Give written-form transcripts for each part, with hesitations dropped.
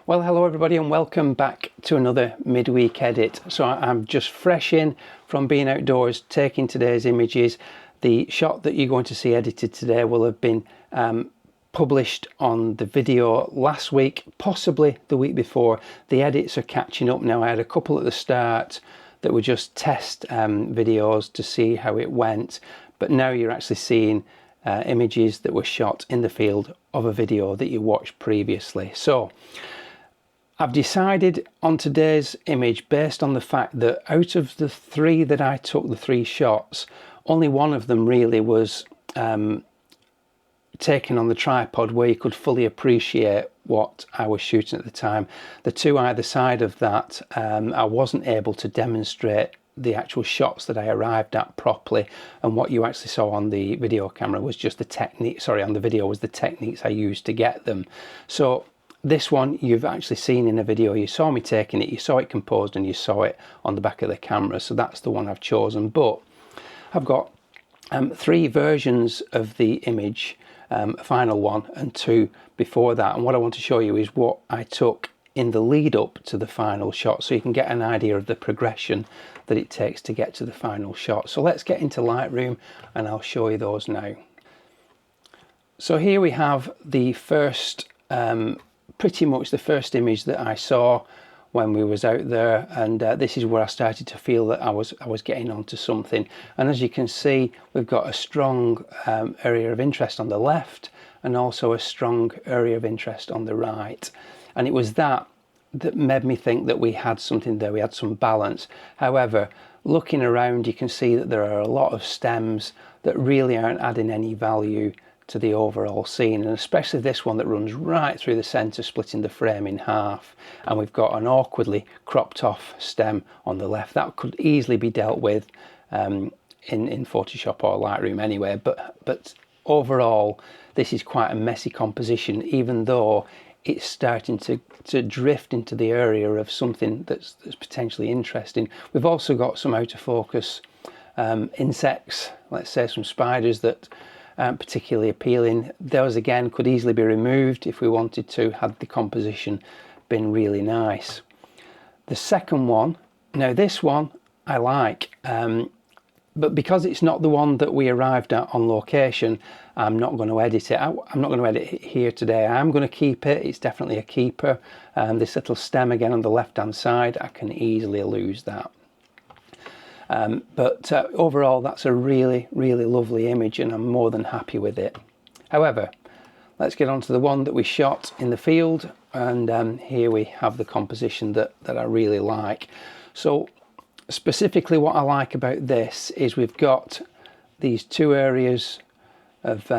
Well, hello everybody and welcome back to another midweek edit. So I'm just fresh in from being outdoors, taking today's images. The shot that you're going to see edited today will have been published on the video last week, possibly the week before. The edits are catching up now. I had a couple at the start that were just test videos to see how it went, but now you're actually seeing images that were shot in the field of a video that you watched previously. So I've decided on today's image, based on the fact that out of the three that I took, the three shots, only one of them really was taken on the tripod where you could fully appreciate what I was shooting at the time. The two either side of that, I wasn't able to demonstrate the actual shots that I arrived at properly, and what you actually saw on the video camera was just the technique, sorry, on the video was the techniques I used to get them. So this one you've actually seen in a video. You saw me taking it, you saw it composed, and you saw it on the back of the camera. So that's the one I've chosen. But I've got three versions of the image, a final one and two before that. And what I want to show you is what I took in the lead up to the final shot, so you can get an idea of the progression that it takes to get to the final shot. So let's get into Lightroom and I'll show you those now. So here we have the first pretty much the first image that I saw when we was out there, and this is where I started to feel that I was getting onto something. And as you can see, we've got a strong area of interest on the left and also a strong area of interest on the right, and it was that made me think that we had something there, we had some balance. However, looking around, you can see that there are a lot of stems that really aren't adding any value to the overall scene, and especially this one that runs right through the center, splitting the frame in half. And we've got an awkwardly cropped off stem on the left that could easily be dealt with in Photoshop or Lightroom anyway, but overall this is quite a messy composition, even though it's starting to drift into the area of something that's potentially interesting. We've also got some out of focus insects, let's say some spiders that particularly appealing. Those again could easily be removed if we wanted to, had the composition been really nice. The second one, now this one I like, but because it's not the one that we arrived at on location, I'm not going to edit it. I'm not going to edit it here today. I'm going to keep it. It's definitely a keeper. This little stem again on the left hand side, I can easily lose that. But overall that's a really lovely image and I'm more than happy with it. However, let's get on to the one that we shot in the field, and here we have the composition that I really like. So specifically what I like about this is we've got these two areas of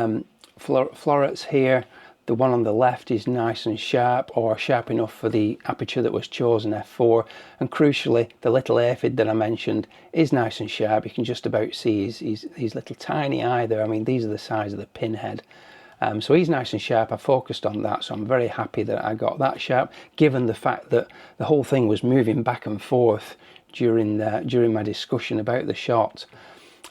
florets here. The one on the left is nice and sharp, or sharp enough for the aperture that was chosen, f4, and crucially the little aphid that I mentioned is nice and sharp. You can just about see his little tiny eye there. I mean, these are the size of the pinhead. So he's nice and sharp. I focused on that, so I'm very happy that I got that sharp, given the fact that the whole thing was moving back and forth during my discussion about the shot.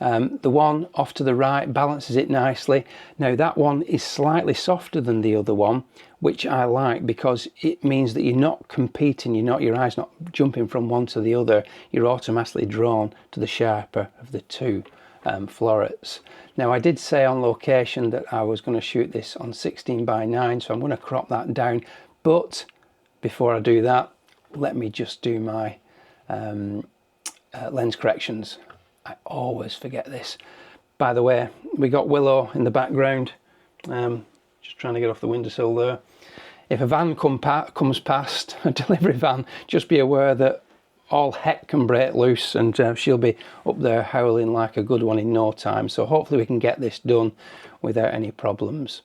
The one off to the right balances it nicely. Now that one is slightly softer than the other one, which I like because it means that you're not competing, your eyes not jumping from one to the other, you're automatically drawn to the sharper of the two florets. Now I did say on location that I was going to shoot this on 16:9, so I'm going to crop that down, but before I do that, let me just do my lens corrections. I always forget this. By the way, we got Willow in the background, just trying to get off the windowsill there. If a van comes past, a delivery van, just be aware that all heck can break loose, and she'll be up there howling like a good one in no time. So hopefully we can get this done without any problems.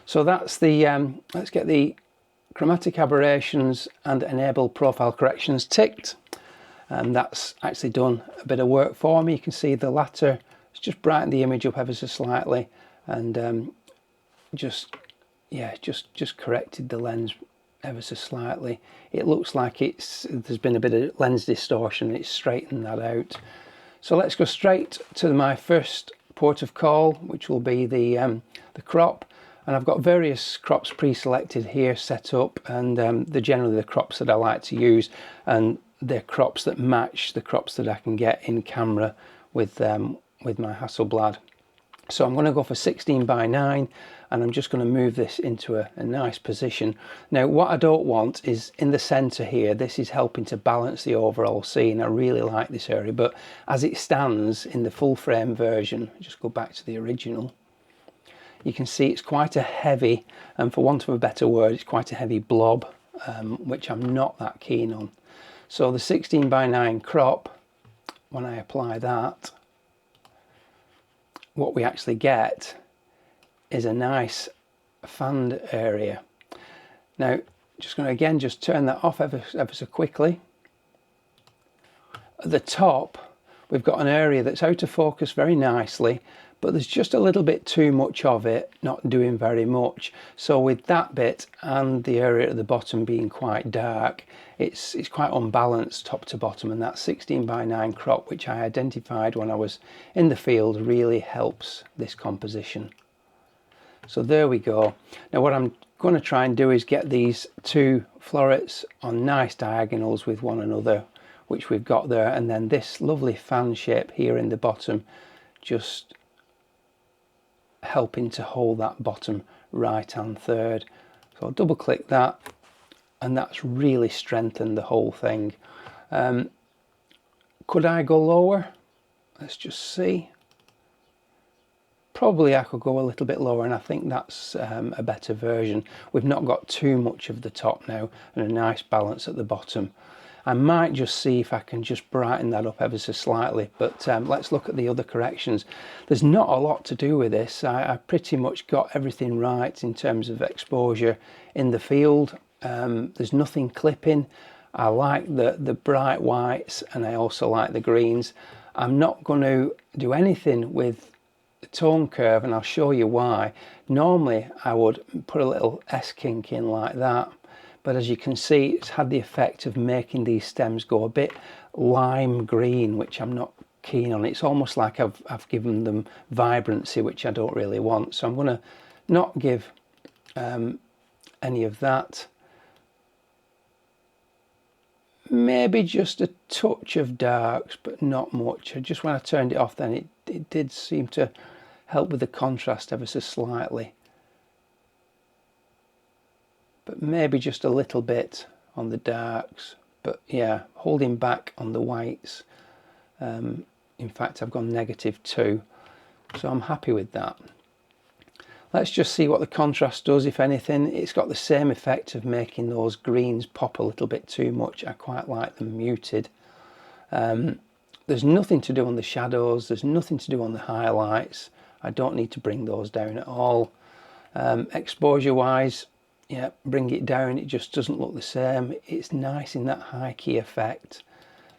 So that's the, let's get the chromatic aberrations and enable profile corrections ticked. And that's actually done a bit of work for me. You can see the latter, it's just brightened the image up ever so slightly, and just corrected the lens ever so slightly. It looks like there's been a bit of lens distortion. It's straightened that out. So let's go straight to my first port of call, which will be the crop. And I've got various crops pre-selected here set up, and they're generally the crops that I like to use, and they're crops that match the crops that I can get in camera with my Hasselblad. So I'm going to go for 16:9, and I'm just going to move this into a nice position. Now what I don't want is in the center here. This is helping to balance the overall scene. I really like this area, but as it stands in the full frame version, just go back to the original, you can see it's quite a heavy, and for want of a better word, it's quite a heavy blob, which I'm not that keen on. So the 16:9 crop, when I apply that, what we actually get is a nice fanned area. Now, just going to again just turn that off ever so quickly. At the top, we've got an area that's out of focus very nicely, but there's just a little bit too much of it, not doing very much. So with that bit and the area at the bottom being quite dark, it's quite unbalanced top to bottom, and that 16:9 crop, which I identified when I was in the field, really helps this composition. So there we go. Now what I'm going to try and do is get these two florets on nice diagonals with one another, which we've got there, and then this lovely fan shape here in the bottom, just helping to hold that bottom right hand third. So I'll double click that, and that's really strengthened the whole thing. Could I go lower? Let's just see. Probably I could go a little bit lower, and I think that's a better version. We've not got too much of the top now and a nice balance at the bottom. I might just see if I can just brighten that up ever so slightly, but let's look at the other corrections. There's not a lot to do with this. I pretty much got everything right in terms of exposure in the field. There's nothing clipping. I like the bright whites, and I also like the greens. I'm not going to do anything with the tone curve, and I'll show you why. Normally I would put a little S-kink in like that, but as you can see, it's had the effect of making these stems go a bit lime green, which I'm not keen on. It's almost like I've given them vibrancy, which I don't really want. So I'm going to not give any of that. Maybe just a touch of darks, but not much. Just when I turned it off, then it did seem to help with the contrast ever so slightly. But maybe just a little bit on the darks. But yeah, holding back on the whites. In fact, I've gone -2, so I'm happy with that. Let's just see what the contrast does, if anything. It's got the same effect of making those greens pop a little bit too much. I quite like them muted. There's nothing to do on the shadows. There's nothing to do on the highlights. I don't need to bring those down at all. Exposure wise, yeah, bring it down. It just doesn't look the same. It's nice in that high key effect.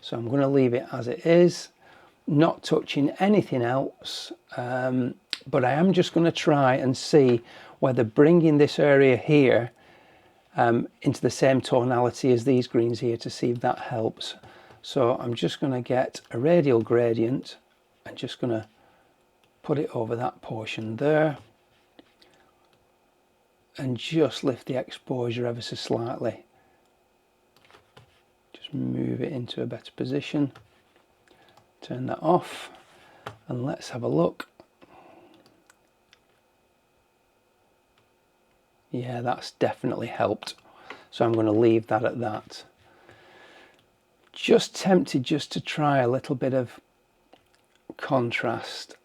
So I'm going to leave it as it is, not touching anything else. But I am just going to try and see whether bringing this area here into the same tonality as these greens here, to see if that helps. So I'm just going to get a radial gradient and just going to put it over that portion there and just lift the exposure ever so slightly. Just move it into a better position. Turn that off and let's have a look. Yeah, that's definitely helped. So I'm going to leave that at that. Just tempted just to try a little bit of contrast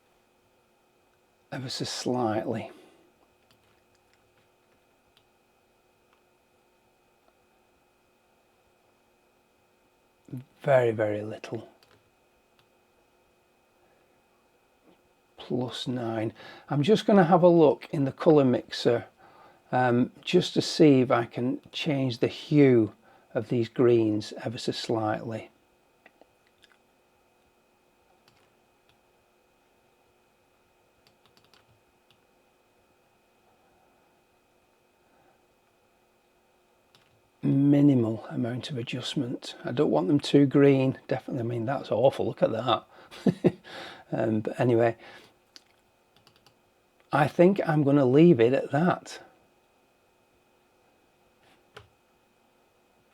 ever so slightly. Very, very little. +9. I'm just going to have a look in the colour mixer just to see if I can change the hue of these greens ever so slightly. Minimal amount of adjustment. I don't want them too green, definitely. I mean, that's awful, look at that. But anyway, I think I'm going to leave it at that.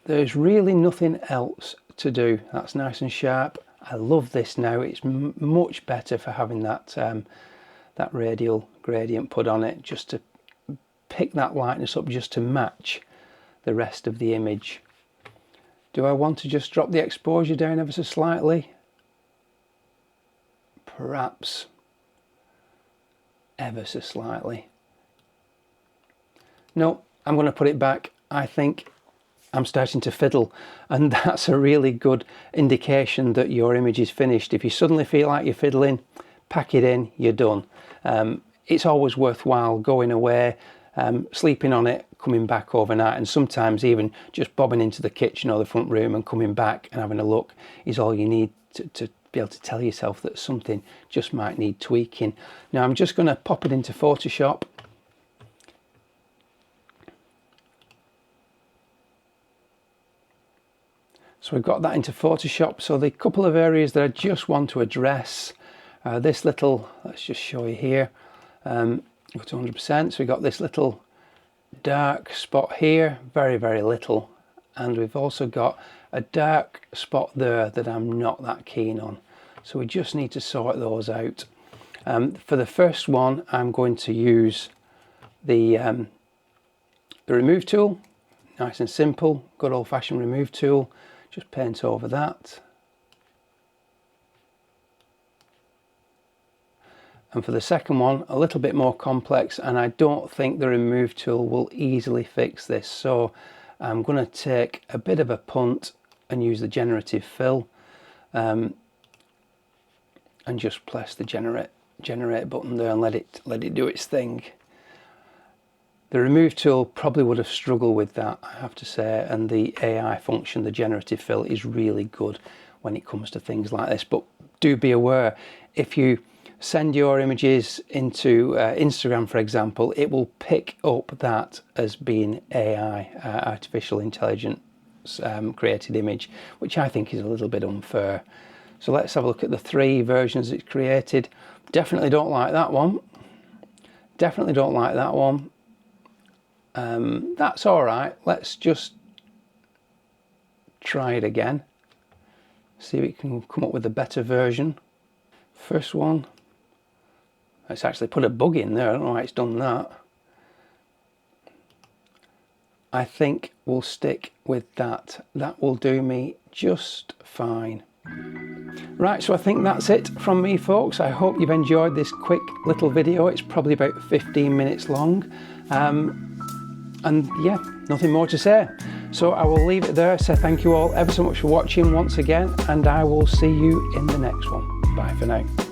There's really nothing else to do. That's nice and sharp. I love this now. It's much better for having that that radial gradient put on it, just to pick that lightness up, just to match the rest of the image. Do I want to just drop the exposure down ever so slightly? Perhaps ever so slightly. No, I'm going to put it back. I think I'm starting to fiddle, and that's a really good indication that your image is finished. If you suddenly feel like you're fiddling, pack it in, you're done. It's always worthwhile going away, sleeping on it, coming back overnight, and sometimes even just bobbing into the kitchen or the front room and coming back and having a look is all you need to be able to tell yourself that something just might need tweaking. Now I'm just going to pop it into Photoshop. So we've got that into Photoshop. So the couple of areas that I just want to address, this little, let's just show you here, go to 100%. So we've got this little dark spot here, very, very little. And we've also got a dark spot there that I'm not that keen on. So we just need to sort those out. For the first one, I'm going to use the remove tool. Nice and simple, good old-fashioned remove tool. Just paint over that. And for the second one, a little bit more complex, and I don't think the remove tool will easily fix this. So I'm going to take a bit of a punt and use the generative fill, and just press the generate button there and let it do its thing. The remove tool probably would have struggled with that, I have to say, and the AI function, the generative fill, is really good when it comes to things like this. But do be aware, if you send your images into Instagram, for example, it will pick up that as being AI, artificial intelligence created image, which I think is a little bit unfair. So let's have a look at the 3 versions it's created. Definitely don't like that one. Definitely don't like that one. That's all right. Let's just try it again. See if we can come up with a better version. First one. It's actually put a bug in there. I don't know why it's done that. I think we'll stick with that. That will do me just fine. Right, so I think that's it from me, folks. I hope you've enjoyed this quick little video. It's probably about 15 minutes long. And yeah, nothing more to say. So I will leave it there. Say thank you all ever so much for watching once again, and I will see you in the next one. Bye for now.